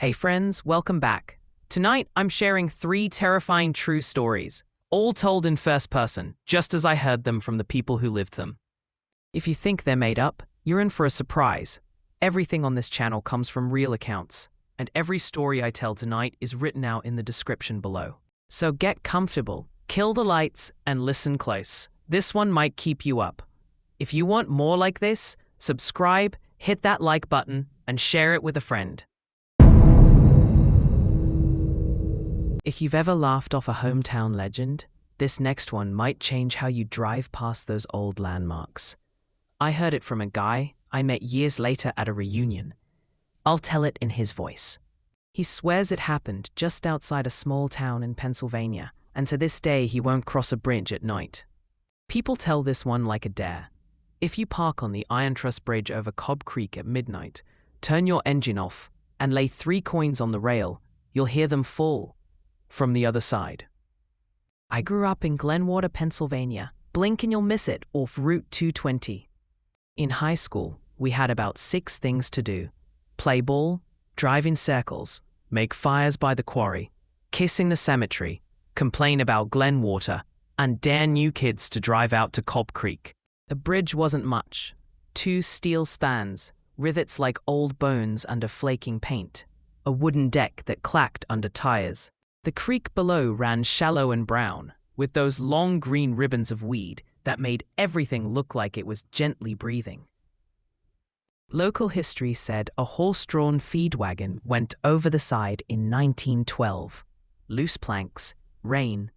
Hey friends, welcome back. Tonight I'm sharing 3 terrifying true stories, all told in first person, just as I heard them from the people who lived them. If you think they're made up, you're in for a surprise. Everything on this channel comes from real accounts, and every story I tell tonight is written out in the description below. So get comfortable, kill the lights, and listen close. This one might keep you up. If you want more like this, subscribe, hit that like button, and share it with a friend. If you've ever laughed off a hometown legend, this next one might change how you drive past those old landmarks. I heard it from a guy I met years later at a reunion. I'll tell it in his voice. He swears it happened just outside a small town in Pennsylvania, and to this day he won't cross a bridge at night. People tell this one like a dare. If you park on the Iron Truss Bridge over Cobb Creek at midnight, turn your engine off, and lay 3 coins on the rail, you'll hear them fall from the other side. I grew up in Glenwater, Pennsylvania. Blink and you'll miss it, off Route 220. In high school, we had about 6 things to do: play ball, drive in circles, make fires by the quarry, kissing the cemetery, complain about Glenwater, and dare new kids to drive out to Cobb Creek. The bridge wasn't much. 2 steel spans, rivets like old bones under flaking paint, a wooden deck that clacked under tires. The creek below ran shallow and brown, with those long green ribbons of weed that made everything look like it was gently breathing. Local history said a horse-drawn feed wagon went over the side in 1912. Loose planks, rain,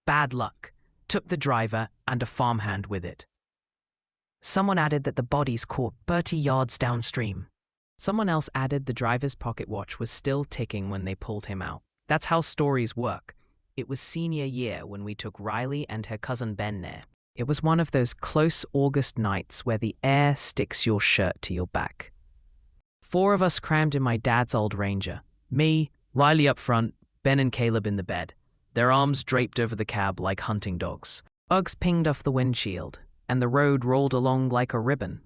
bad luck, took the driver and a farmhand with it. Someone added that the bodies caught 30 yards downstream. Someone else added the driver's pocket watch was still ticking when they pulled him out. That's how stories work. It was senior year when we took Riley and her cousin Ben there. It was one of those close August nights where the air sticks your shirt to your back. 4 of us crammed in my dad's old Ranger. Me, Riley up front, Ben and Caleb in the bed, their arms draped over the cab like hunting dogs. Bugs pinged off the windshield, and the road rolled along like a ribbon.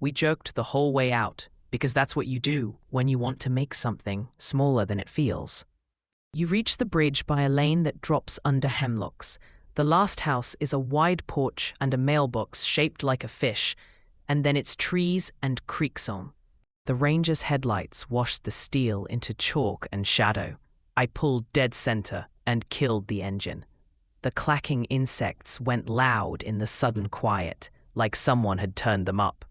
We joked the whole way out, because that's what you do when you want to make something smaller than it feels. You reach the bridge by a lane that drops under hemlocks. The last house is a wide porch and a mailbox shaped like a fish, and then it's trees and creek song. The Ranger's headlights washed the steel into chalk and shadow. I pulled dead center and killed the engine. The clacking insects went loud in the sudden quiet, like someone had turned them up.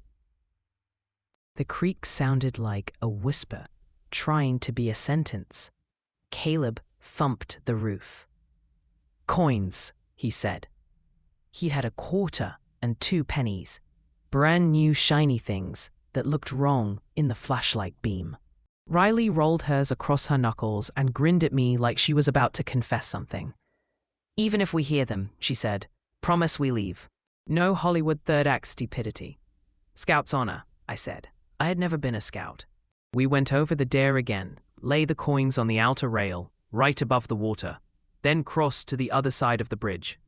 The creak sounded like a whisper, trying to be a sentence. Caleb thumped the roof. "Coins," he said. He had a quarter and 2 pennies, brand new shiny things that looked wrong in the flashlight beam. Riley rolled hers across her knuckles and grinned at me like she was about to confess something. "Even if we hear them," she said, "promise we leave. No Hollywood third act stupidity." "Scout's honor," I said. I had never been a scout. We went over the dare again, lay the coins on the outer rail, right above the water, then cross to the other side of the bridge.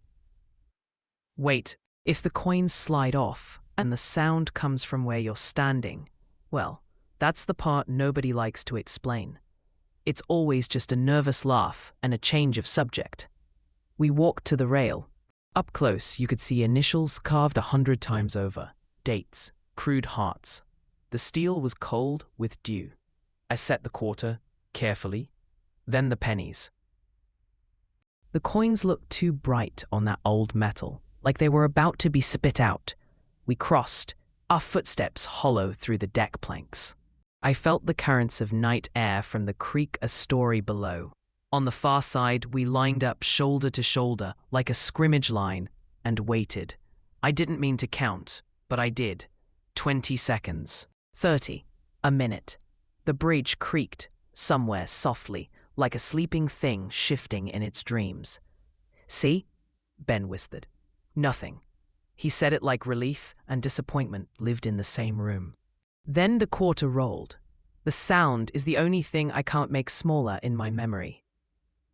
Wait, if the coins slide off and the sound comes from where you're standing, well, that's the part nobody likes to explain. It's always just a nervous laugh and a change of subject. We walked to the rail. Up close, you could see initials carved 100 times over, dates, crude hearts. The steel was cold with dew. I set the quarter, carefully, then the pennies. The coins looked too bright on that old metal, like they were about to be spit out. We crossed, our footsteps hollow through the deck planks. I felt the currents of night air from the creek a story below. On the far side, we lined up shoulder to shoulder, like a scrimmage line, and waited. I didn't mean to count, but I did. 20 seconds. 30. A minute. The bridge creaked, somewhere softly, like a sleeping thing shifting in its dreams. "See?" Ben whispered. "Nothing." He said it like relief and disappointment lived in the same room. Then the quarter rolled. The sound is the only thing I can't make smaller in my memory.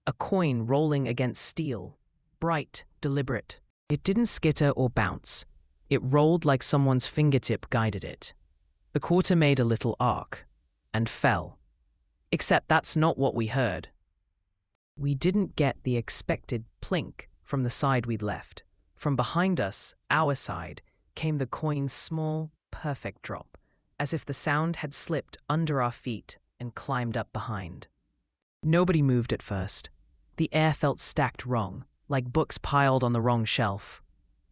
A coin rolling against steel. Bright, deliberate. It didn't skitter or bounce. It rolled like someone's fingertip guided it. The quarter made a little arc and fell. Except that's not what we heard. We didn't get the expected plink from the side we'd left. From behind us, our side, came the coin's small, perfect drop, as if the sound had slipped under our feet and climbed up behind. Nobody moved at first. The air felt stacked wrong, like books piled on the wrong shelf.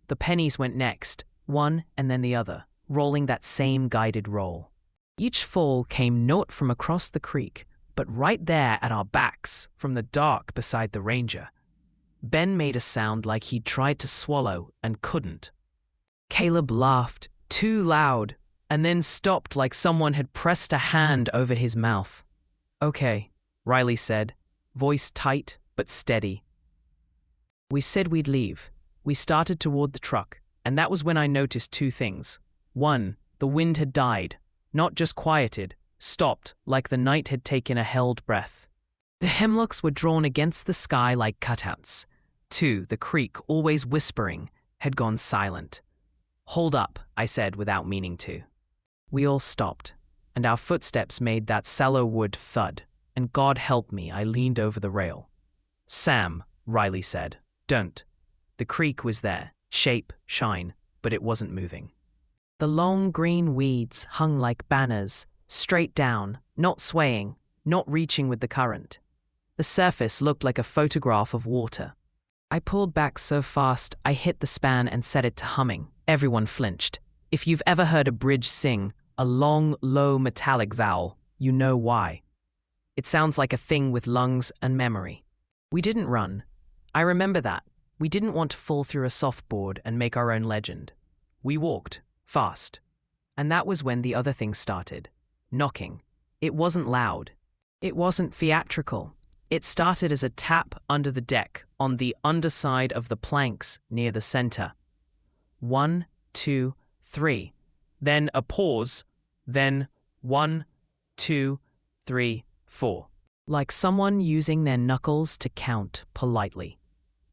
The pennies went next, one and then the other, rolling that same guided roll. Each fall came not from across the creek, but right there at our backs, from the dark beside the ranger. Ben made a sound like he'd tried to swallow and couldn't. Caleb laughed, too loud, and then stopped like someone had pressed a hand over his mouth. "Okay," Riley said, voice tight but steady. We said we'd leave. We started toward the truck, and that was when I noticed two things. One, the wind had died, not just quieted, stopped like the night had taken a held breath. The hemlocks were drawn against the sky like cutouts. Two, the creek, always whispering, had gone silent. "Hold up," I said without meaning to. We all stopped, and our footsteps made that sallow wood thud, and God help me, I leaned over the rail. "Sam," Riley said, "don't." The creek was there, shape, shine, but it wasn't moving. The long green weeds hung like banners, straight down, not swaying, not reaching with the current. The surface looked like a photograph of water. I pulled back so fast I hit the span and set it to humming. Everyone flinched. If you've ever heard a bridge sing, a long, low metallic zowl, you know why. It sounds like a thing with lungs and memory. We didn't run. I remember that. We didn't want to fall through a softboard and make our own legend. We walked, fast. And that was when the other thing started. Knocking. It wasn't loud. It wasn't theatrical. It started as a tap under the deck on the underside of the planks near the center. 1, 2, 3. Then a pause. Then 1, 2, 3, 4. Like someone using their knuckles to count politely.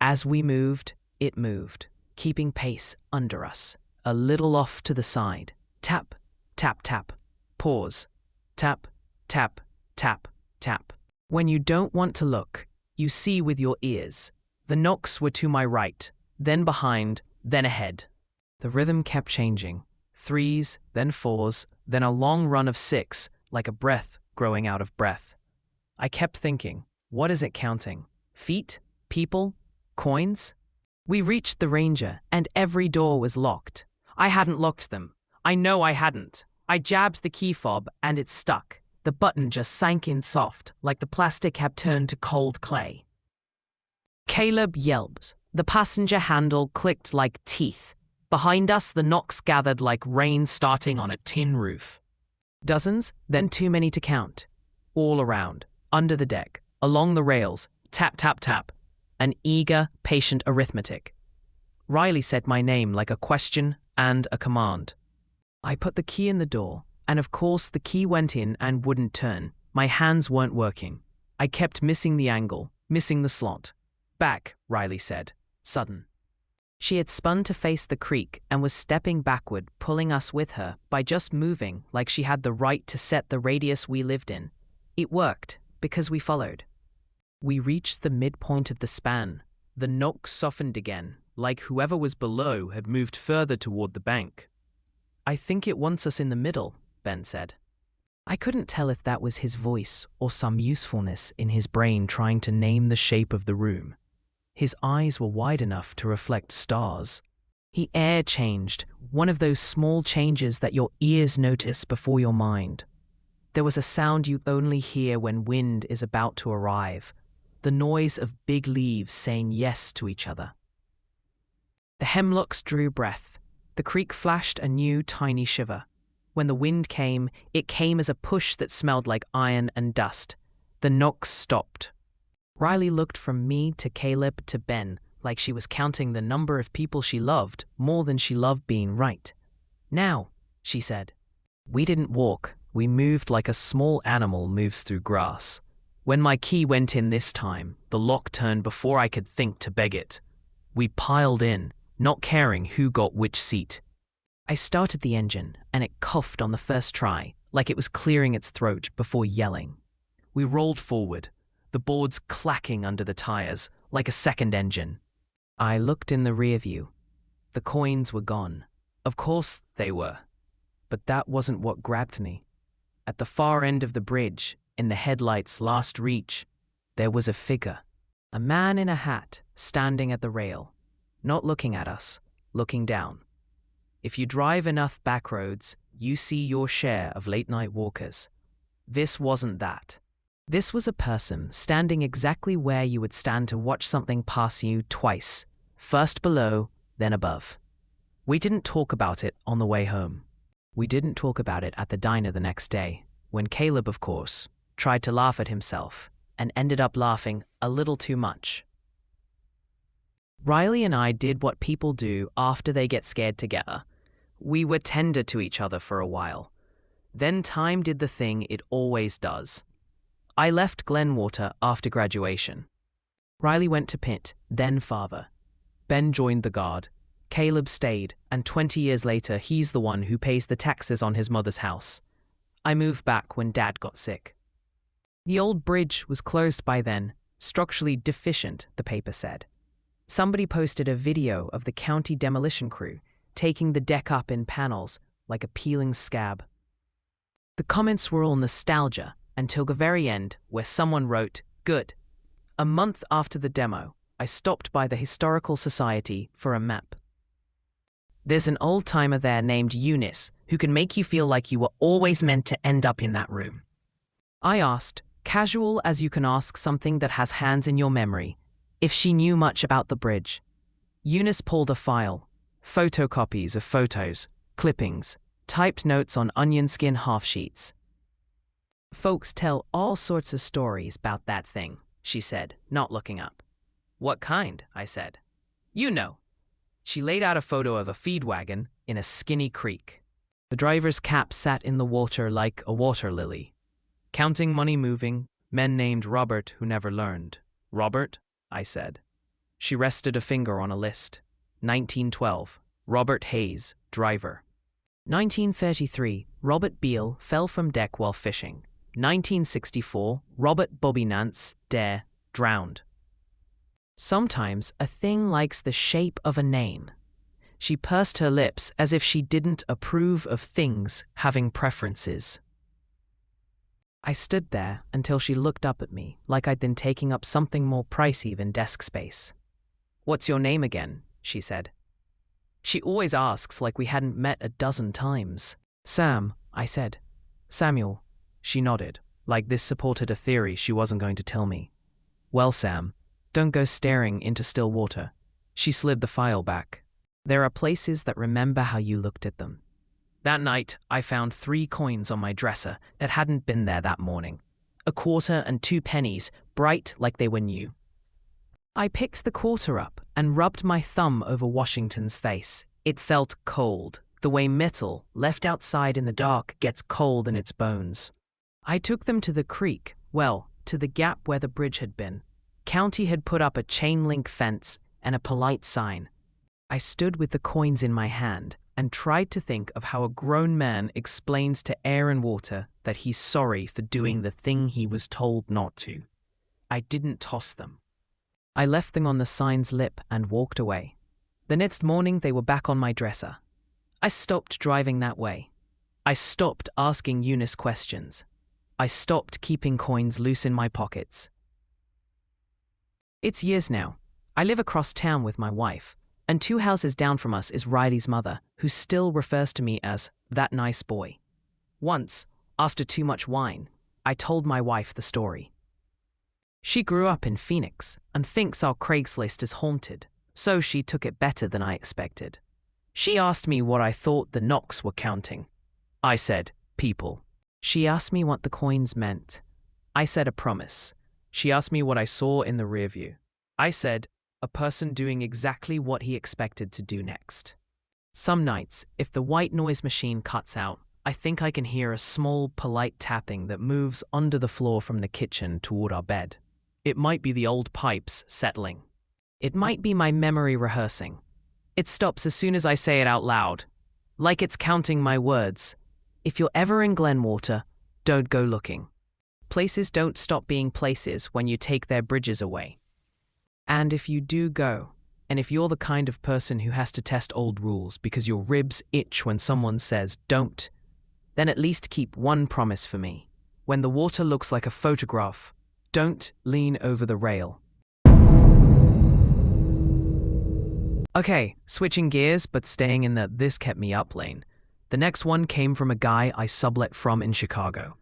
As we moved, it moved, keeping pace under us, a little off to the side. Tap, tap, tap. Pause. Tap, tap, tap, tap. When you don't want to look, you see with your ears. The knocks were to my right, then behind, then ahead. The rhythm kept changing. 3s, then 4s, then a long run of 6, like a breath growing out of breath. I kept thinking, what is it counting? Feet? People? Coins? We reached the ranger, and every door was locked. I hadn't locked them. I know I hadn't. I jabbed the key fob, and it stuck. The button just sank in soft, like the plastic had turned to cold clay. Caleb yelped. The passenger handle clicked like teeth. Behind us, the knocks gathered like rain starting on a tin roof. Dozens, then too many to count. All around, under the deck, along the rails, tap, tap, tap. An eager, patient arithmetic. Riley said my name like a question and a command. I put the key in the door, and of course the key went in and wouldn't turn. My hands weren't working. I kept missing the angle, missing the slot. Back, Riley said, sudden. She had spun to face the creek and was stepping backward, pulling us with her by just moving like she had the right to set the radius we lived in. It worked, because we followed. We reached the midpoint of the span. The knock softened again, like whoever was below had moved further toward the bank. "I think it wants us in the middle," Ben said. I couldn't tell if that was his voice or some usefulness in his brain trying to name the shape of the room. His eyes were wide enough to reflect stars. He air changed, one of those small changes that your ears notice before your mind. There was a sound you only hear when wind is about to arrive. The noise of big leaves saying yes to each other. The hemlocks drew breath. The creek flashed a new tiny shiver. When the wind came, it came as a push that smelled like iron and dust. The knocks stopped. Riley looked from me to Caleb to Ben, like she was counting the number of people she loved more than she loved being right. "Now," she said. We didn't walk. We moved like a small animal moves through grass. When my key went in this time, the lock turned before I could think to beg it. We piled in, not caring who got which seat. I started the engine, and it coughed on the first try, like it was clearing its throat before yelling. We rolled forward, the boards clacking under the tires like a second engine. I looked in the rear view. The coins were gone. Of course they were. But that wasn't what grabbed me. At the far end of the bridge, in the headlights' last reach, there was a figure. A man in a hat, standing at the rail, not looking at us, looking down. If you drive enough back roads, you see your share of late-night walkers. This wasn't that. This was a person standing exactly where you would stand to watch something pass you twice, first below, then above. We didn't talk about it on the way home. We didn't talk about it at the diner the next day, when Caleb, of course, tried to laugh at himself and ended up laughing a little too much. Riley and I did what people do after they get scared together. We were tender to each other for a while. Then time did the thing it always does. I left Glenwater after graduation. Riley went to Pitt, then father. Ben joined the Guard. Caleb stayed, and 20 years later he's the one who pays the taxes on his mother's house. I moved back when Dad got sick. The old bridge was closed by then, structurally deficient, the paper said. Somebody posted a video of the county demolition crew taking the deck up in panels like a peeling scab. The comments were all nostalgia until the very end, where someone wrote, "Good." A month after the demo, I stopped by the Historical Society for a map. There's an old-timer there named Eunice who can make you feel like you were always meant to end up in that room. I asked, casual as you can ask something that has hands in your memory, if she knew much about the bridge. Eunice pulled a file, photocopies of photos, clippings, typed notes on onion skin half-sheets. "Folks tell all sorts of stories about that thing," she said, not looking up. "What kind?" I said. "You know." She laid out a photo of a feed wagon in a skinny creek. The driver's cap sat in the water like a water lily. Counting money moving, men named Robert who never learned. "Robert?" I said. She rested a finger on a list. 1912, Robert Hayes, driver. 1933, Robert Beale fell from deck while fishing. 1964, Robert Bobby Nance, Dare, drowned. Sometimes a thing likes the shape of a name. She pursed her lips as if she didn't approve of things having preferences. I stood there until she looked up at me like I'd been taking up something more pricey than desk space. "What's your name again?" she said. She always asks like we hadn't met a dozen times. "Sam," I said. "Samuel." She nodded, like this supported a theory she wasn't going to tell me. "Well, Sam, don't go staring into still water." She slid the file back. "There are places that remember how you looked at them." That night, I found 3 coins on my dresser that hadn't been there that morning. A quarter and 2 pennies, bright like they were new. I picked the quarter up and rubbed my thumb over Washington's face. It felt cold, the way metal left outside in the dark gets cold in its bones. I took them to the creek, well, to the gap where the bridge had been. County had put up a chain-link fence and a polite sign. I stood with the coins in my hand and tried to think of how a grown man explains to air and water that he's sorry for doing the thing he was told not to. I didn't toss them. I left them on the sign's lip and walked away. The next morning they were back on my dresser. I stopped driving that way. I stopped asking Eunice questions. I stopped keeping coins loose in my pockets. It's years now. I live across town with my wife, and 2 houses down from us is Riley's mother, who still refers to me as that nice boy. Once, after too much wine, I told my wife the story. She grew up in Phoenix and thinks our Craigslist is haunted, so she took it better than I expected. She asked me what I thought the knocks were counting. I said, people. She asked me what the coins meant. I said a promise. She asked me what I saw in the rearview. I said, a person doing exactly what he expected to do next. Some nights, if the white noise machine cuts out, I think I can hear a small, polite tapping that moves under the floor from the kitchen toward our bed. It might be the old pipes settling. It might be my memory rehearsing. It stops as soon as I say it out loud, like it's counting my words. If you're ever in Glenwater, don't go looking. Places don't stop being places when you take their bridges away. And if you do go, and if you're the kind of person who has to test old rules because your ribs itch when someone says don't, then at least keep one promise for me. When the water looks like a photograph, don't lean over the rail. Okay, switching gears but staying in the this kept me up lane. The next one came from a guy I sublet from in Chicago.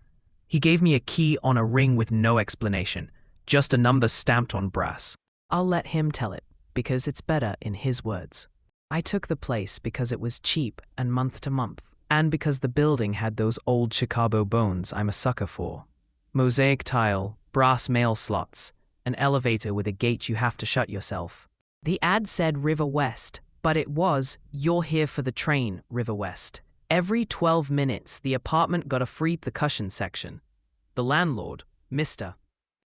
He gave me a key on a ring with no explanation, just a number stamped on brass. I'll let him tell it, because it's better in his words. I took the place because it was cheap and month to month, and because the building had those old Chicago bones I'm a sucker for. Mosaic tile, brass mail slots, an elevator with a gate you have to shut yourself. The ad said River West, but it was, "You're here for the train, River West." Every 12 minutes, the apartment got a free percussion section. The landlord, Mr.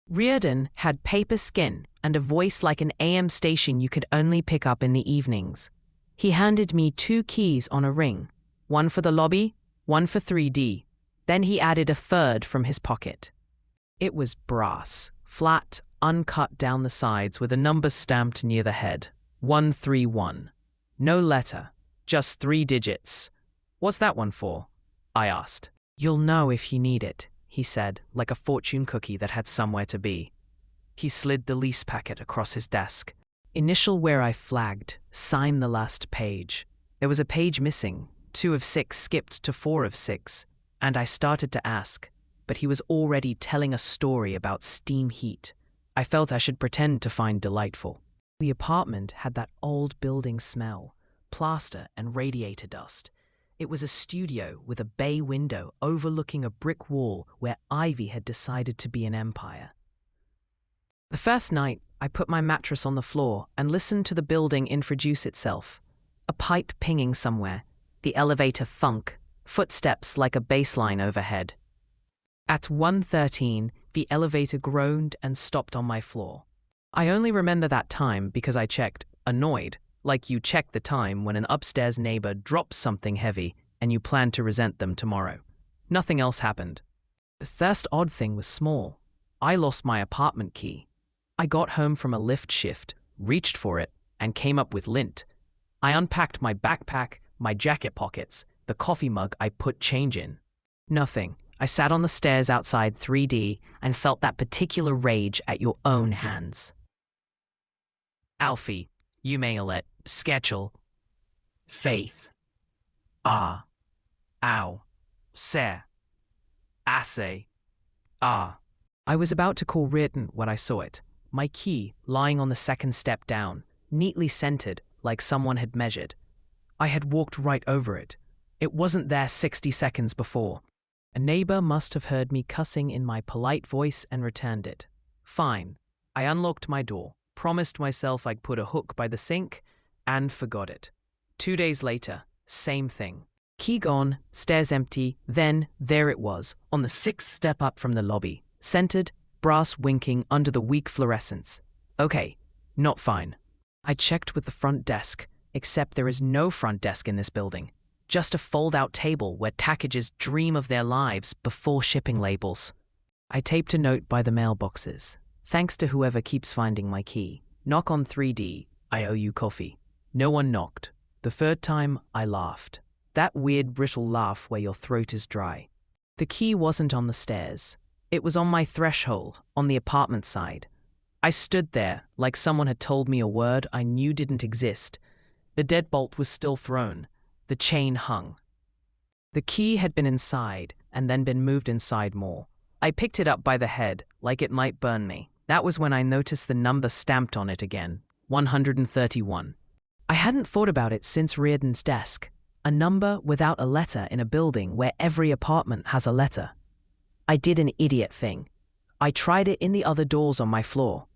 Reardon, had paper skin and a voice like an AM station you could only pick up in the evenings. He handed me 2 keys on a ring, one for the lobby, one for 3D. Then he added a third from his pocket. It was brass, flat, uncut down the sides with a number stamped near the head. 131. No letter, just 3 digits. "What's that one for?" I asked. "You'll know if you need it," he said, like a fortune cookie that had somewhere to be. He slid the lease packet across his desk. "Initial where I flagged, sign the last page." There was a page missing, 2 of 6 skipped to 4 of 6, and I started to ask, but he was already telling a story about steam heat. I felt I should pretend to find delightful. The apartment had that old building smell, plaster and radiator dust. It was a studio with a bay window overlooking a brick wall where ivy had decided to be an empire. The first night, I put my mattress on the floor and listened to the building introduce itself. A pipe pinging somewhere, the elevator thunk, footsteps like a bass line overhead. At 1:13, the elevator groaned and stopped on my floor. I only remember that time because I checked, annoyed, like you check the time when an upstairs neighbor drops something heavy and you plan to resent them tomorrow. Nothing else happened. The first odd thing was small. I lost my apartment key. I got home from a lift shift, reached for it, and came up with lint. I unpacked my backpack, my jacket pockets, the coffee mug I put change in. Nothing. I sat on the stairs outside 3D and felt that particular rage at your own hands. Alfie, you mail it, schedule. Faith. Ah. Ow. Ser. Assay. Ah. I was about to call Reardon when I saw it. My key lying on the second step down, neatly centered like someone had measured. I had walked right over it. It wasn't there 60 seconds before. A neighbor must have heard me cussing in my polite voice and returned it. Fine. I unlocked my door, promised myself I'd put a hook by the sink, and forgot it. 2 days later, same thing. Key gone, stairs empty, then there it was, on the 6th step up from the lobby, centered, brass winking under the weak fluorescence. Okay, not fine. I checked with the front desk, except there is no front desk in this building. Just a fold-out table where packages dream of their lives before shipping labels. I taped a note by the mailboxes. Thanks to whoever keeps finding my key. Knock on 3D, I owe you coffee. No one knocked. The 3rd time, I laughed. That weird brittle laugh where your throat is dry. The key wasn't on the stairs. It was on my threshold, on the apartment side. I stood there like someone had told me a word I knew didn't exist. The deadbolt was still thrown. The chain hung. The key had been inside and then been moved inside more. I picked it up by the head, like it might burn me. That was when I noticed the number stamped on it again, 131. I hadn't thought about it since Reardon's desk. A number without a letter in a building where every apartment has a letter. I did an idiot thing. I tried it in the other doors on my floor.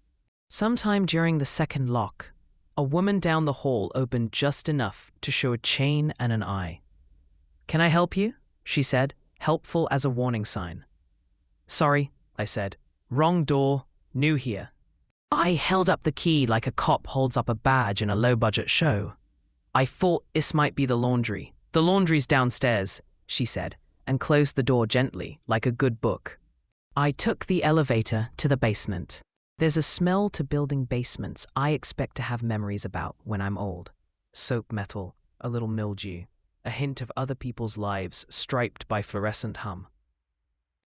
Sometime during the second lock, a woman down the hall opened just enough to show a chain and an eye. "Can I help you?" she said, helpful as a warning sign. "Sorry," I said. "Wrong door, new here." I held up the key like a cop holds up a badge in a low-budget show. "I thought this might be the laundry. The laundry's downstairs," she said, and closed the door gently, like a good book. I took the elevator to the basement. There's a smell to building basements I expect to have memories about when I'm old. Soap metal, a little mildew, a hint of other people's lives striped by fluorescent hum.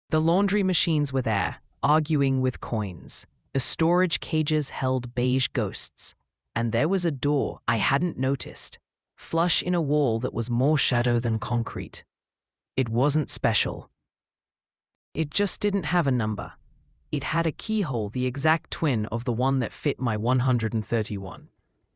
The laundry machines were there, arguing with coins. The storage cages held beige ghosts. And there was a door I hadn't noticed, flush in a wall that was more shadow than concrete. It wasn't special. It just didn't have a number. It had a keyhole the exact twin of the one that fit my 131.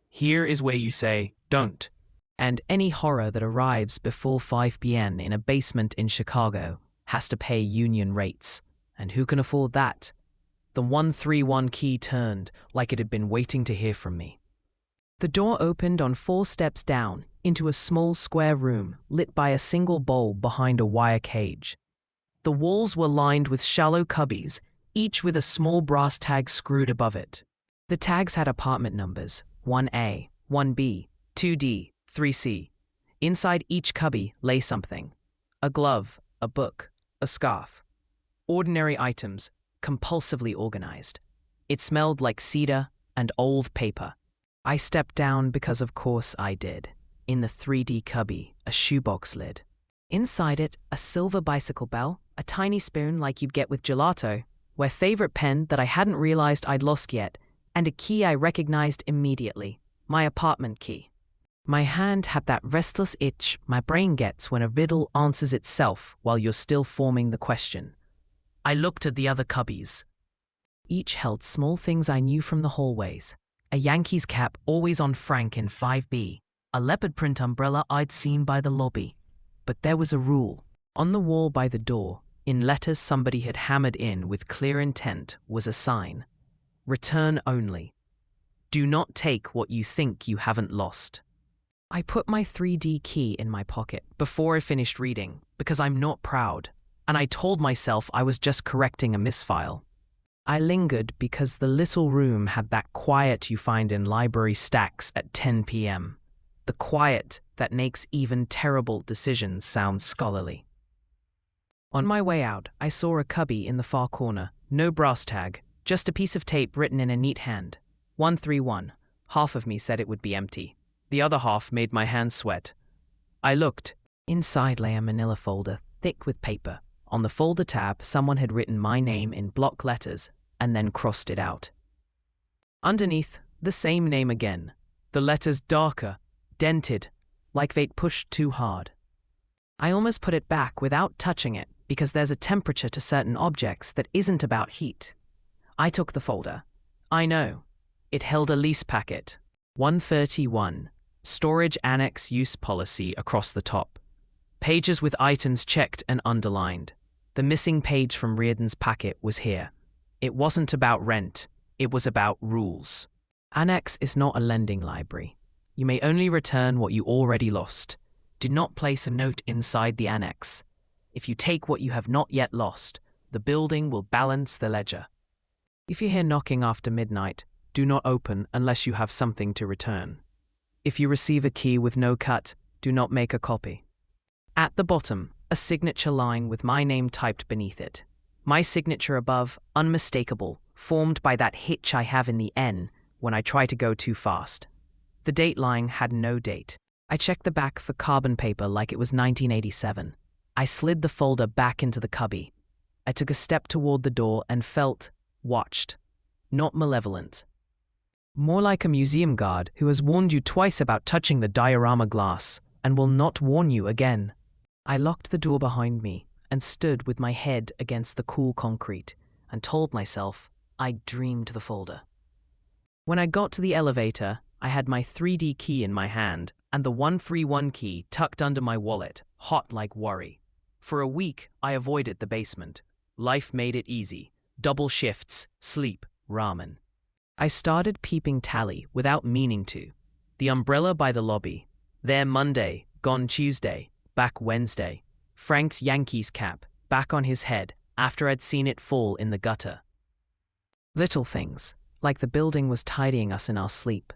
Here is where you say, don't. And any horror that arrives before 5 p.m. in a basement in Chicago has to pay union rates. And who can afford that? The 131 key turned like it had been waiting to hear from me. The door opened on 4 steps down into a small square room lit by a single bulb behind a wire cage. The walls were lined with shallow cubbies, each with a small brass tag screwed above it. The tags had apartment numbers, 1A, 1B, 2D, 3C. Inside each cubby lay something. A glove, a book, a scarf. Ordinary items, compulsively organized. It smelled like cedar and old paper. I stepped down because of course I did. In the 3D cubby, a shoebox lid. Inside it, a silver bicycle bell, a tiny spoon like you'd get with gelato, my favorite pen that I hadn't realized I'd lost yet, and a key I recognized immediately, my apartment key. My hand had that restless itch my brain gets when a riddle answers itself while you're still forming the question. I looked at the other cubbies. Each held small things I knew from the hallways. A Yankees cap always on Frank in 5B, a leopard print umbrella I'd seen by the lobby. But there was a rule. On the wall by the door, in letters somebody had hammered in with clear intent, was a sign. Return only. Do not take what you think you haven't lost. I put my 3D key in my pocket before I finished reading because I'm not proud, and I told myself I was just correcting a misfile. I lingered because the little room had that quiet you find in library stacks at 10 p.m. The quiet that makes even terrible decisions sound scholarly. On my way out, I saw a cubby in the far corner, no brass tag, just a piece of tape written in a neat hand. 131. Half of me said it would be empty. The other half made my hands sweat. I looked. Inside lay a manila folder, thick with paper. On the folder tab, someone had written my name in block letters and then crossed it out. Underneath, the same name again. The letters darker, dented, like they'd pushed too hard. I almost put it back without touching it because there's a temperature to certain objects that isn't about heat. I took the folder. I know. It held a lease packet. 131. Storage Annex Use Policy across the top. Pages with items checked and underlined. The missing page from Reardon's packet was here. It wasn't about rent. It was about rules. Annex is not a lending library. You may only return what you already lost. Do not place a note inside the annex. If you take what you have not yet lost, the building will balance the ledger. If you hear knocking after midnight, do not open unless you have something to return. If you receive a key with no cut, do not make a copy. At the bottom, a signature line with my name typed beneath it. My signature above, unmistakable, formed by that hitch I have in the N when I try to go too fast. The date line had no date. I checked the back for carbon paper like it was 1987. I slid the folder back into the cubby. I took a step toward the door and felt watched. Not malevolent. More like a museum guard who has warned you twice about touching the diorama glass and will not warn you again. I locked the door behind me and stood with my head against the cool concrete and told myself I'd dreamed the folder. When I got to the elevator, I had my 3D key in my hand and the 131 key tucked under my wallet, hot like worry. For a week, I avoided the basement. Life made it easy. Double shifts, sleep, ramen. I started peeping tally without meaning to. The umbrella by the lobby. There Monday, gone Tuesday, back Wednesday. Frank's Yankees cap, back on his head, after I'd seen it fall in the gutter. Little things, like the building was tidying us in our sleep.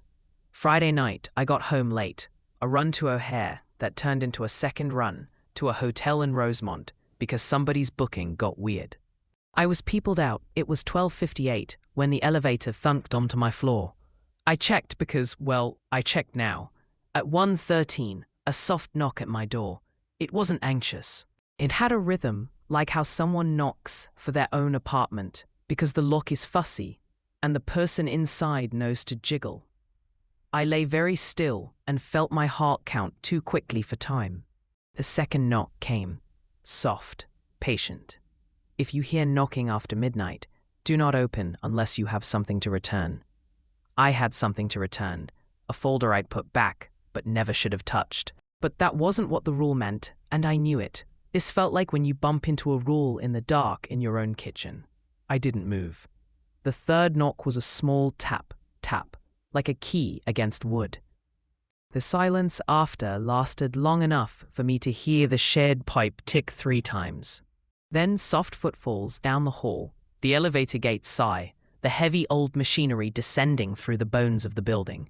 Friday night, I got home late. A run to O'Hare that turned into a second run to a hotel in Rosemont because somebody's booking got weird. I was peopled out. It was 12:58 when the elevator thunked onto my floor. I checked because, well, I checked now. At 1:13, a soft knock at my door. It wasn't anxious. It had a rhythm, like how someone knocks for their own apartment because the lock is fussy and the person inside knows to jiggle. I lay very still and felt my heart count too quickly for time. The second knock came, soft, patient. If you hear knocking after midnight, do not open unless you have something to return. I had something to return, a folder I'd put back but never should have touched. But that wasn't what the rule meant, and I knew it. This felt like when you bump into a rule in the dark in your own kitchen. I didn't move. The third knock was a small tap, tap, like a key against wood. The silence after lasted long enough for me to hear the shared pipe tick 3 times. Then soft footfalls down the hall, the elevator gate sigh, the heavy old machinery descending through the bones of the building.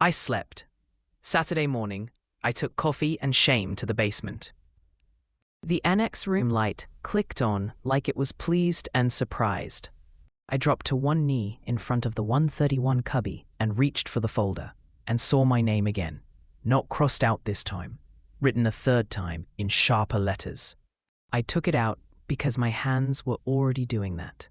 I slept. Saturday morning, I took coffee and shame to the basement. The annex room light clicked on like it was pleased and surprised. I dropped to one knee in front of the 131 cubby and reached for the folder, and saw my name again, not crossed out this time, written a third time in sharper letters. I took it out because my hands were already doing that.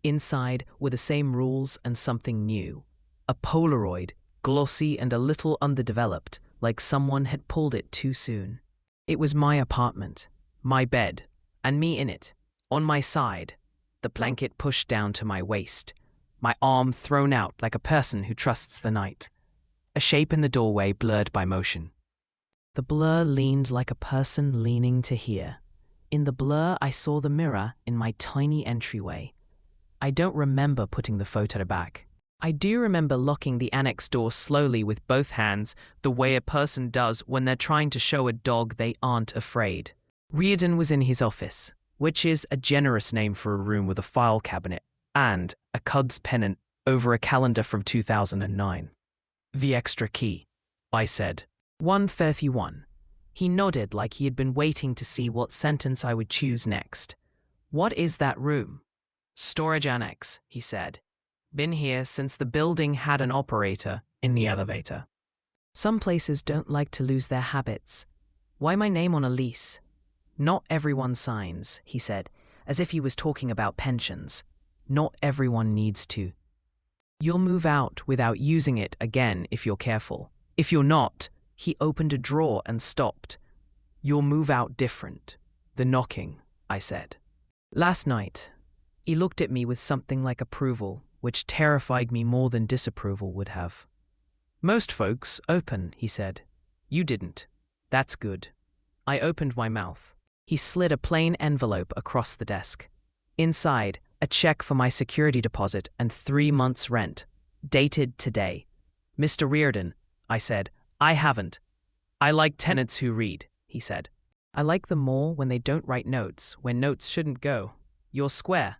Inside were the same rules and something new. A Polaroid, glossy and a little underdeveloped, like someone had pulled it too soon. It was my apartment, my bed, and me in it, on my side, the blanket pushed down to my waist, my arm thrown out like a person who trusts the night. A shape in the doorway blurred by motion. The blur leaned like a person leaning to hear. In the blur, I saw the mirror in my tiny entryway. I don't remember putting the photo back. I do remember locking the annex door slowly with both hands, the way a person does when they're trying to show a dog they aren't afraid. Reardon was in his office, which is a generous name for a room with a file cabinet and a Cubs pennant over a calendar from 2009. The extra key, I said. 131. He nodded like he had been waiting to see what sentence I would choose next. What is that room? Storage annex, he said. Been here since the building had an operator in the elevator. Some places don't like to lose their habits. Why my name on a lease? Not everyone signs, he said, as if he was talking about pensions. Not everyone needs to. You'll move out without using it again if you're careful. If you're not, he opened a drawer and stopped. You'll move out different. The knocking, I said. Last night, he looked at me with something like approval, which terrified me more than disapproval would have. Most folks open, he said. You didn't. That's good. I opened my mouth. He slid a plain envelope across the desk. Inside, a check for my security deposit and 3 months' rent, dated today. Mr. Reardon, I said, I haven't. I like tenants who read, he said. I like them more when they don't write notes, when notes shouldn't go. You're square.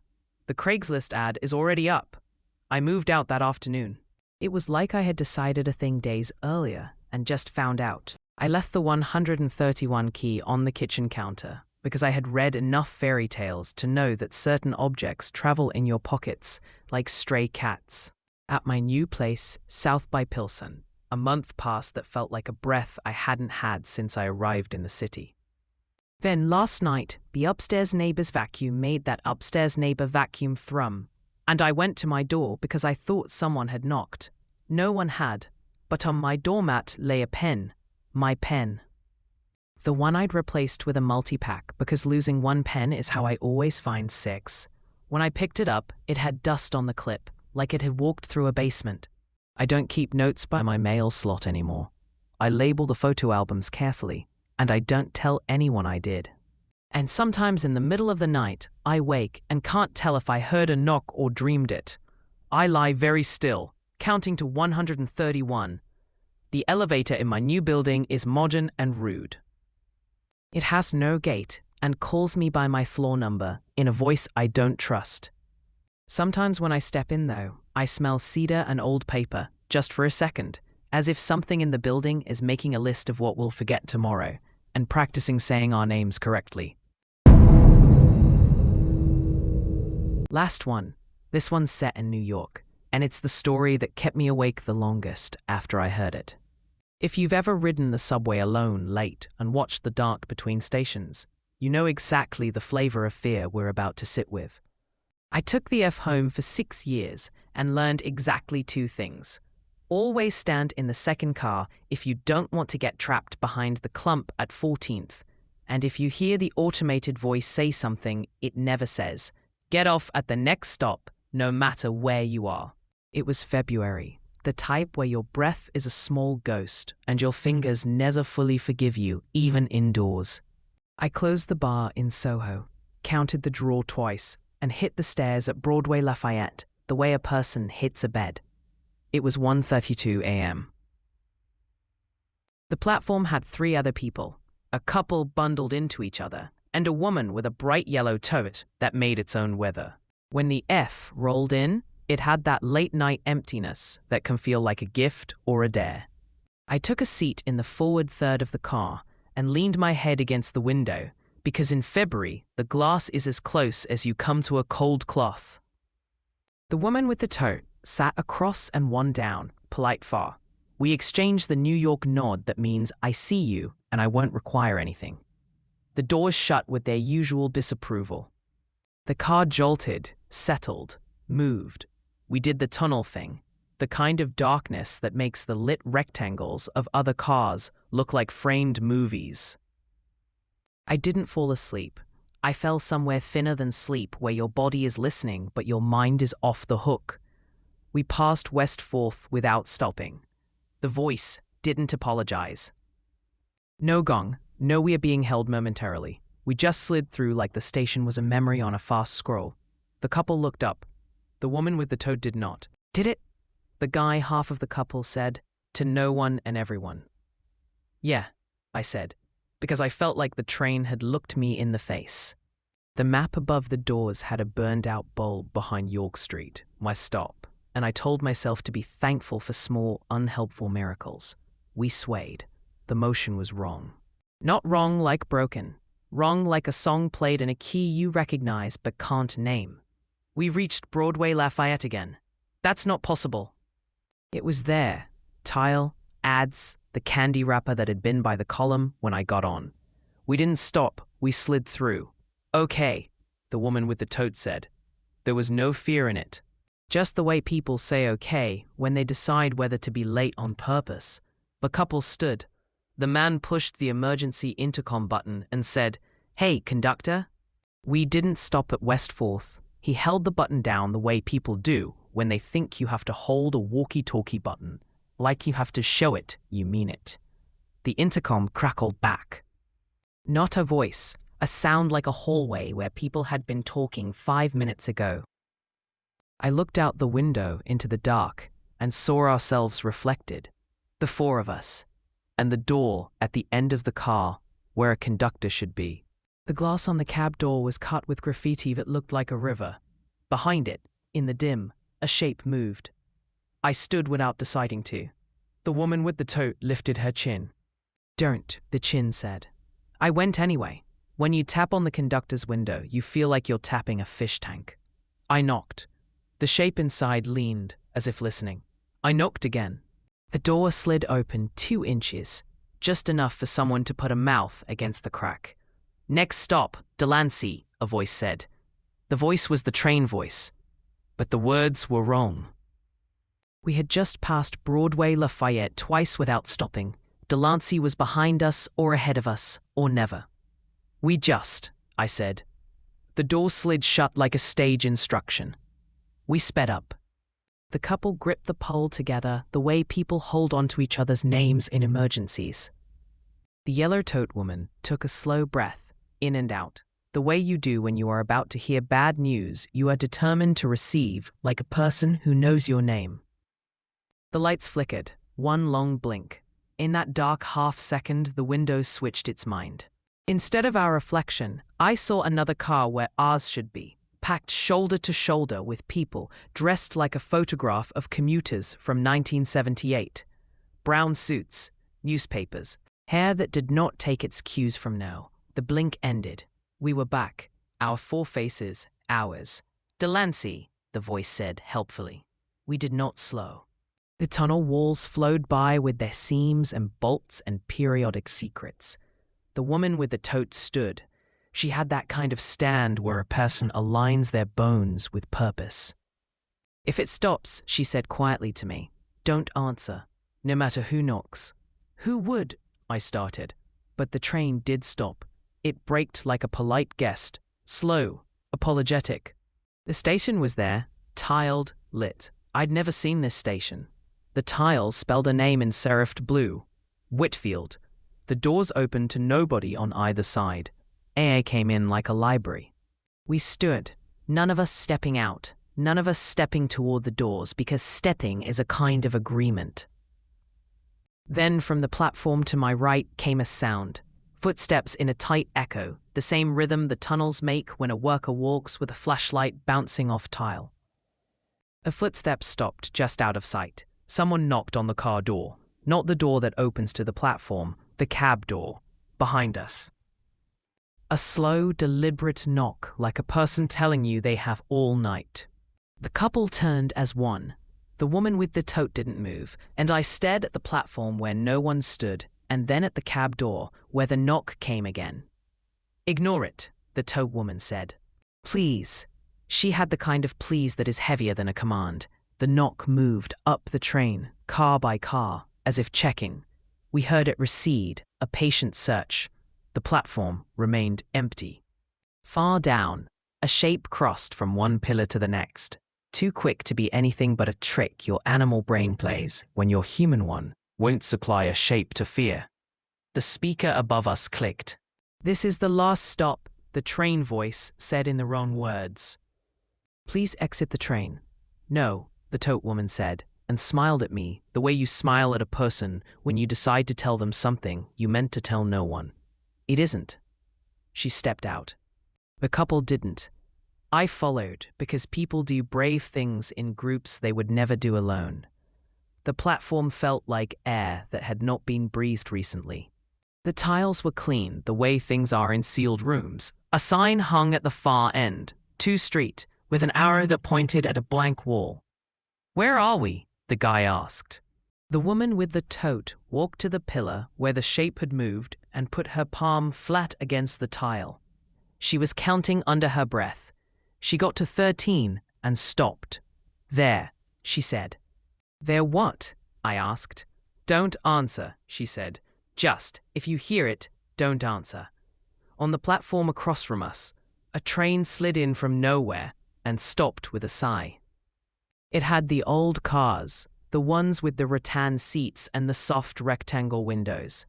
The Craigslist ad is already up. I moved out that afternoon. It was like I had decided a thing days earlier and just found out. I left the 131 key on the kitchen counter because I had read enough fairy tales to know that certain objects travel in your pockets like stray cats. At my new place, south by Pilsen, a month passed that felt like a breath I hadn't had since I arrived in the city. Then last night, the upstairs neighbor's vacuum made that upstairs neighbor vacuum thrum, and I went to my door because I thought someone had knocked. No one had, but on my doormat lay a pen. My pen. The one I'd replaced with a multi-pack because losing one pen is how I always find 6. When I picked it up, it had dust on the clip, like it had walked through a basement. I don't keep notes by my mail slot anymore. I label the photo albums carefully, and I don't tell anyone I did. And sometimes in the middle of the night, I wake and can't tell if I heard a knock or dreamed it. I lie very still, counting to 131. The elevator in my new building is modern and rude. It has no gate and calls me by my floor number in a voice I don't trust. Sometimes when I step in though, I smell cedar and old paper, just for a second, as if something in the building is making a list of what we'll forget tomorrow and practicing saying our names correctly. Last one. This one's set in New York, and it's the story that kept me awake the longest after I heard it. If you've ever ridden the subway alone late and watched the dark between stations, you know exactly the flavor of fear we're about to sit with. I took the F home for 6 years and learned exactly 2 things. Always stand in the second car if you don't want to get trapped behind the clump at 14th. And if you hear the automated voice say something it never says, get off at the next stop, no matter where you are. It was February, the type where your breath is a small ghost and your fingers never fully forgive you, even indoors. I closed the bar in Soho, counted the drawer twice, and hit the stairs at Broadway Lafayette the way a person hits a bed. It was 1:32 a.m. The platform had 3 other people, a couple bundled into each other, and a woman with a bright yellow tote that made its own weather. When the F rolled in, it had that late-night emptiness that can feel like a gift or a dare. I took a seat in the forward third of the car and leaned my head against the window, because in February, the glass is as close as you come to a cold cloth. The woman with the tote sat across and one down, polite far. We exchanged the New York nod that means I see you and I won't require anything. The doors shut with their usual disapproval. The car jolted, settled, moved. We did the tunnel thing, the kind of darkness that makes the lit rectangles of other cars look like framed movies. I didn't fall asleep. I fell somewhere thinner than sleep, where your body is listening but your mind is off the hook. We passed West 4th without stopping. The voice didn't apologize. No gong, no we are being held momentarily. We just slid through like the station was a memory on a fast scroll. The couple looked up. The woman with the tote did not. Did it? The guy, half of the couple, said, to no one and everyone. Yeah, I said, because I felt like the train had looked me in the face. The map above the doors had a burned-out bulb behind York Street, my stop, and I told myself to be thankful for small, unhelpful miracles. We swayed. The motion was wrong. Not wrong like broken. Wrong like a song played in a key you recognize but can't name. We reached Broadway Lafayette again. That's not possible. It was there. Tile, ads, the candy wrapper that had been by the column when I got on. We didn't stop. We slid through. Okay, the woman with the tote said. There was no fear in it. Just the way people say okay when they decide whether to be late on purpose. The couple stood. The man pushed the emergency intercom button and said, "Hey, conductor." We didn't stop at West 4th. He held the button down the way people do when they think you have to hold a walkie-talkie button. Like you have to show it, you mean it. The intercom crackled back. Not a voice, a sound like a hallway where people had been talking 5 minutes ago. I looked out the window into the dark and saw ourselves reflected, the 4 of us, and the door at the end of the car where a conductor should be. The glass on the cab door was cut with graffiti that looked like a river. Behind it, in the dim, a shape moved. I stood without deciding to. The woman with the tote lifted her chin. Don't, the chin said. I went anyway. When you tap on the conductor's window, you feel like you're tapping a fish tank. I knocked. The shape inside leaned, as if listening. I knocked again. The door slid open 2 inches, just enough for someone to put a mouth against the crack. Next stop, Delancey, a voice said. The voice was the train voice, but the words were wrong. We had just passed Broadway Lafayette twice without stopping. Delancey was behind us or ahead of us, or never. We just, I said. The door slid shut like a stage instruction. We sped up. The couple gripped the pole together the way people hold onto each other's names in emergencies. The yellow tote woman took a slow breath, in and out, the way you do when you are about to hear bad news you are determined to receive, like a person who knows your name. The lights flickered, one long blink. In that dark half-second, the window switched its mind. Instead of our reflection, I saw another car where ours should be, packed shoulder to shoulder with people dressed like a photograph of commuters from 1978. Brown suits, newspapers, hair that did not take its cues from now. The blink ended. We were back, our 4 faces, ours. Delancey, the voice said helpfully. We did not slow. The tunnel walls flowed by with their seams and bolts and periodic secrets. The woman with the tote stood. She had that kind of stand where a person aligns their bones with purpose. If it stops, she said quietly to me, don't answer, no matter who knocks. Who would? I started. But the train did stop. It braked like a polite guest, slow, apologetic. The station was there, tiled, lit. I'd never seen this station. The tiles spelled a name in serifed blue, Whitfield. The doors opened to nobody on either side. AA came in like a library. We stood, none of us stepping out, none of us stepping toward the doors because stepping is a kind of agreement. Then from the platform to my right came a sound, footsteps in a tight echo, the same rhythm the tunnels make when a worker walks with a flashlight bouncing off tile. A footstep stopped just out of sight. Someone knocked on the car door, not the door that opens to the platform, the cab door, behind us. A slow, deliberate knock, like a person telling you they have all night. The couple turned as one. The woman with the tote didn't move, and I stared at the platform where no one stood, and then at the cab door, where the knock came again. Ignore it, the tote woman said. Please. She had the kind of please that is heavier than a command. The knock moved up the train, car by car, as if checking. We heard it recede, a patient search. The platform remained empty. Far down, a shape crossed from one pillar to the next. Too quick to be anything but a trick your animal brain plays when your human one won't supply a shape to fear. The speaker above us clicked. This is the last stop, the train voice said in the wrong words. Please exit the train. No, the tote woman said, and smiled at me the way you smile at a person when you decide to tell them something you meant to tell no one. It isn't. She stepped out. The couple didn't. I followed because people do brave things in groups they would never do alone. The platform felt like air that had not been breathed recently. The tiles were clean the way things are in sealed rooms. A sign hung at the far end, to street, with an arrow that pointed at a blank wall. Where are we? The guy asked. The woman with the tote walked to the pillar where the shape had moved and put her palm flat against the tile. She was counting under her breath. She got to 13 and stopped. There, she said. There what? I asked. Don't answer, she said. Just, if you hear it, don't answer. On the platform across from us, a train slid in from nowhere and stopped with a sigh. It had the old cars, the ones with the rattan seats and the soft rectangle windows.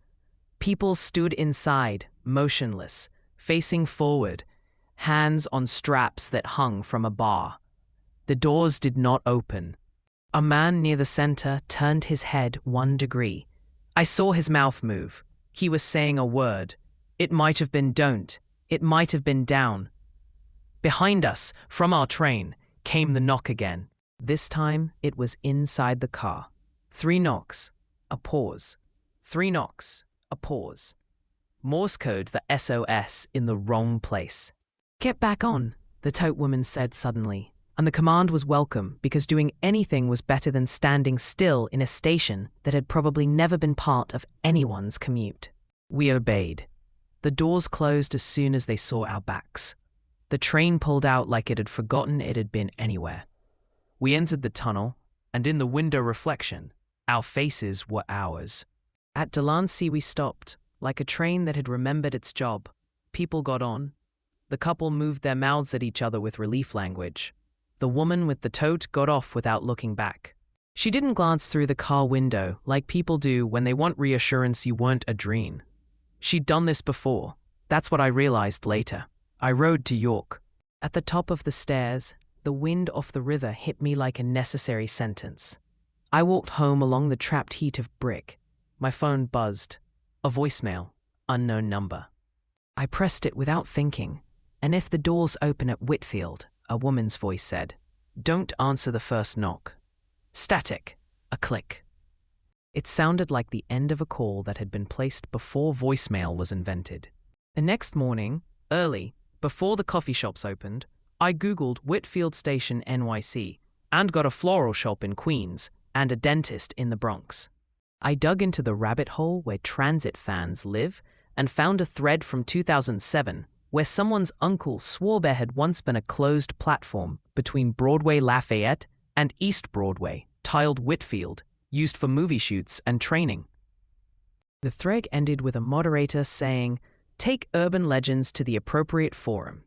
People stood inside, motionless, facing forward, hands on straps that hung from a bar. The doors did not open. A man near the center turned his head 1 degree. I saw his mouth move. He was saying a word. It might have been don't. It might have been down. Behind us, from our train, came the knock again. This time, it was inside the car. 3 knocks, a pause. 3 knocks, a pause. Morse code the SOS in the wrong place. Get back on, the tote woman said suddenly, and the command was welcome because doing anything was better than standing still in a station that had probably never been part of anyone's commute. We obeyed. The doors closed as soon as they saw our backs. The train pulled out like it had forgotten it had been anywhere. We entered the tunnel, and in the window reflection, our faces were ours. At Delancey we stopped, like a train that had remembered its job. People got on. The couple moved their mouths at each other with relief language. The woman with the tote got off without looking back. She didn't glance through the car window like people do when they want reassurance you weren't a dream. She'd done this before. That's what I realized later. I rode to York. At the top of the stairs, the wind off the river hit me like a necessary sentence. I walked home along the trapped heat of brick. My phone buzzed. A voicemail. Unknown number. I pressed it without thinking. And if the doors open at Whitfield, a woman's voice said, don't answer the first knock. Static. A click. It sounded like the end of a call that had been placed before voicemail was invented. The next morning, early, before the coffee shops opened, I googled Whitfield Station NYC and got a floral shop in Queens and a dentist in the Bronx. I dug into the rabbit hole where transit fans live and found a thread from 2007 where someone's uncle swore there had once been a closed platform between Broadway Lafayette and East Broadway, tiled Whitfield, used for movie shoots and training. The thread ended with a moderator saying, "Take urban legends to the appropriate forum."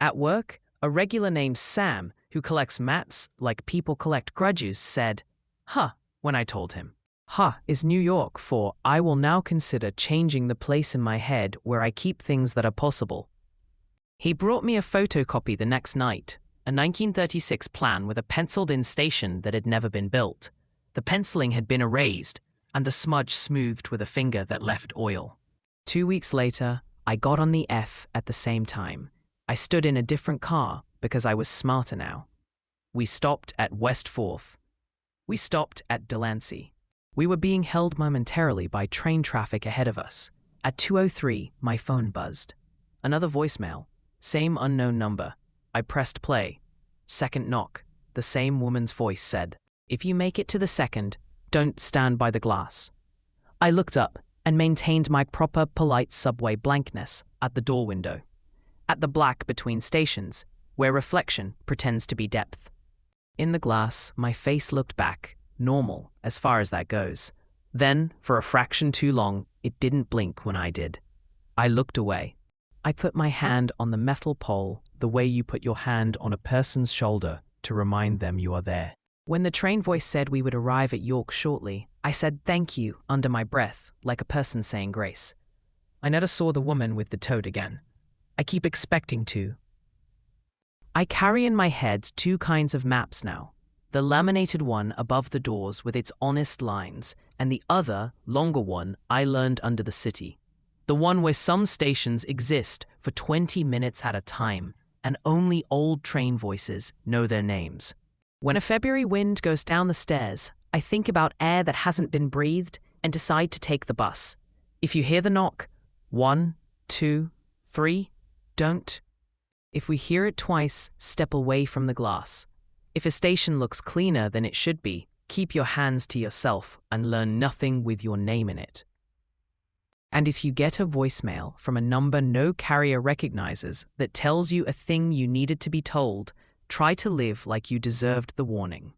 At work, a regular named Sam, who collects mats like people collect grudges, said, "Huh," when I told him. "Huh" is New York for "I will now consider changing the place in my head where I keep things that are possible." He brought me a photocopy the next night, a 1936 plan with a penciled-in station that had never been built. The penciling had been erased, and the smudge smoothed with a finger that left oil. 2 weeks later, I got on the F at the same time. I stood in a different car because I was smarter now. We stopped at West 4th. We stopped at Delancey. We were being held momentarily by train traffic ahead of us. At 2:03, my phone buzzed. Another voicemail. Same unknown number. I pressed play. Second knock. The same woman's voice said, "If you make it to the second, don't stand by the glass." I looked up and maintained my proper, polite subway blankness at the door window, at the black between stations, where reflection pretends to be depth. In the glass, my face looked back, normal, as far as that goes. Then, for a fraction too long, it didn't blink when I did. I looked away. I put my hand on the metal pole the way you put your hand on a person's shoulder to remind them you are there. When the train voice said we would arrive at York shortly, I said thank you under my breath, like a person saying grace. I never saw the woman with the toad again. I keep expecting to. I carry in my head two kinds of maps now. The laminated one above the doors with its honest lines, and the other, longer one I learned under the city. The one where some stations exist for 20 minutes at a time, and only old train voices know their names. When a February wind goes down the stairs, I think about air that hasn't been breathed and decide to take the bus. If you hear the knock, 1, 2, 3, don't. If we hear it twice, step away from the glass. If a station looks cleaner than it should be, keep your hands to yourself and learn nothing with your name in it. And if you get a voicemail from a number no carrier recognizes that tells you a thing you needed to be told, try to live like you deserved the warning.